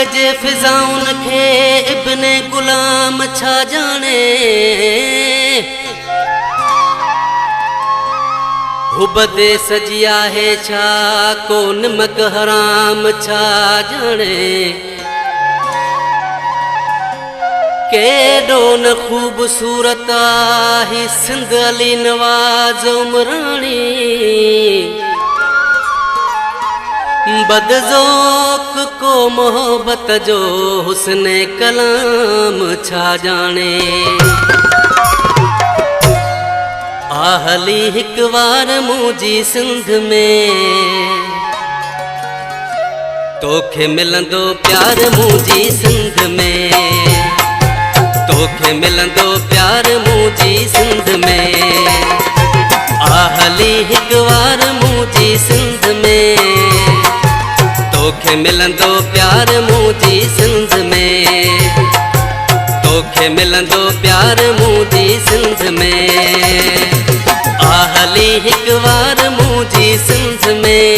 वादीअ जे फिज़ाउन खे इब्ने गुलाम छा जाने। हुबदे सजी आहे छा को निमक हराम छा जाने। केॾो न ख़ूबसूरत आहे सिंध अली नवाज़ उमराणी। बदज़ौक़ को मोहब्बत जो हुस्न कलाम छा जाने। आहली हिक वार मुंहिंजी सिंध में तोखे मिलंदो प्यार मुंहिंजी सिंध में। तोखे मिलंदो प्यार मुंहिंजी सिंध में। आहली हिक वार मुंहिंजी सिंध में तोखे मिलंदो प्यार मुंहिंजी सिंध में। तोखे मिलंदो प्यार मुंहिंजी सिंध में। आहली हिक वार मुंहिंजी सिंध में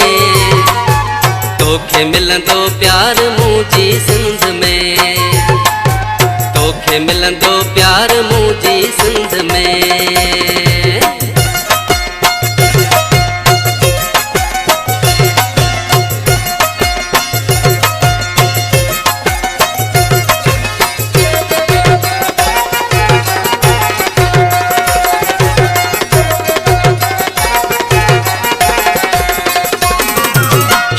तोखे मिलंदो प्यार मुंहिंजी सिंध में। तोखे मिलंदो प्यार मुंहिंजी सिंध में।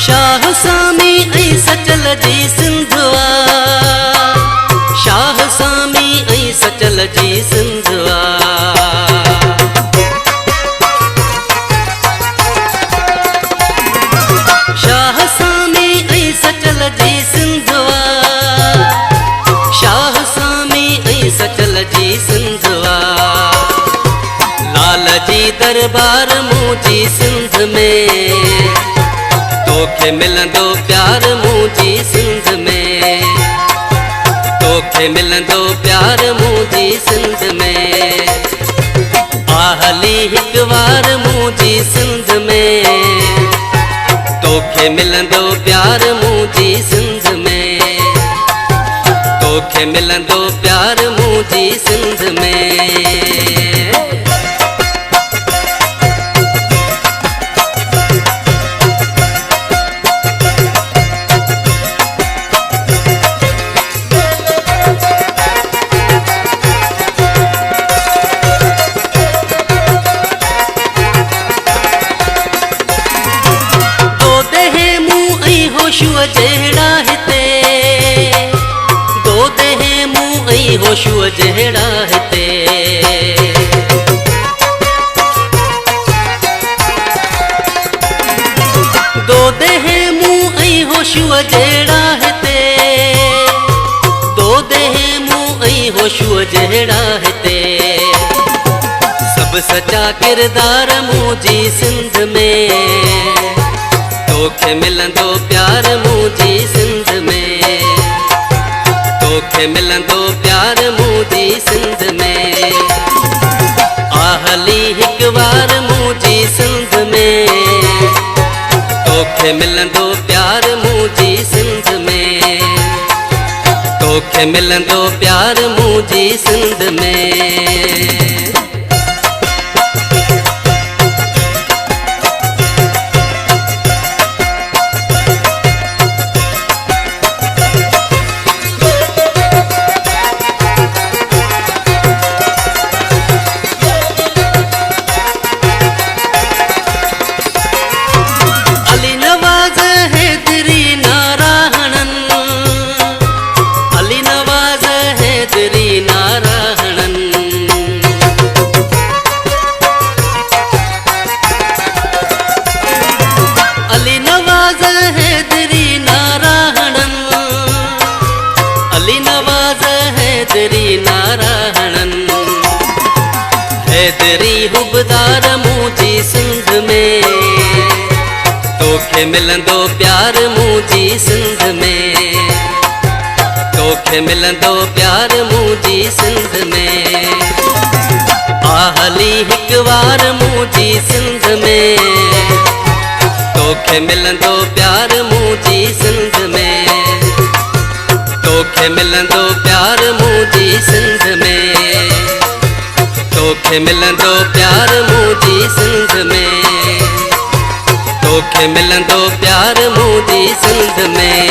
शाह सामी ऐं सचल जी सिंधवा। शाह सामी ऐं सचल जी सिंधवा। शाह सामी ऐं सचल जी सिंधवा। शाह सामी ऐं सचल जी सिंधवा। लाल जी दरबार मुंहिंजी सिंध में तोखे मिलंदो प्यार मुंहिंजी सिंध में। तोखे मिलंदो प्यार मुंहिंजी सिंध में। आहली हिक वार मुंहिंजी सिंध में तोखे मिलंदो प्यार मुंहिंजी सिंध में। तोखे मिलंदो प्यार मुंहिंजी सिंध में। होशूअ जहिड़ा हिते दो देहे मूं ऐं होशूअ जहिड़ा हिते। दो देहे मूं ऐं होशूअ जहिड़ा हिते। दो देहे मूं ऐं होशूअ जहिड़ा हिते। सभु सचा किरदार मुंहिंजी सिंध में तोखे मिलंदो प्यार मुंहिंजी सिंध में। तोखे मिलंदो प्यार मुंहिंजी सिंध में। आहली हिक वार मुंहिंजी सिंध में तोखे मिलंदो प्यार मुंहिंजी सिंध में। तोखे मिलंदो प्यार मुंहिंजी सिंध में। हैदरी हुबदार मुंहिंजी सिंध में तोखे मिलंदो प्यार मुंहिंजी सिंध में। तोखे मिलंदो प्यार मुंहिंजी सिंध में। आहली हिक वार मुंहिंजी सिंध में तोखे मिलंदो प्यार मुंहिंजी सिंध में। तोखे मिलंदो प्यार मुंहिंजी सिंध में, तोखे मिलंदो प्यार मुंहिंजी सिंध में, तोखे मिलंदो प्यार मुंहिंजी सिंध में।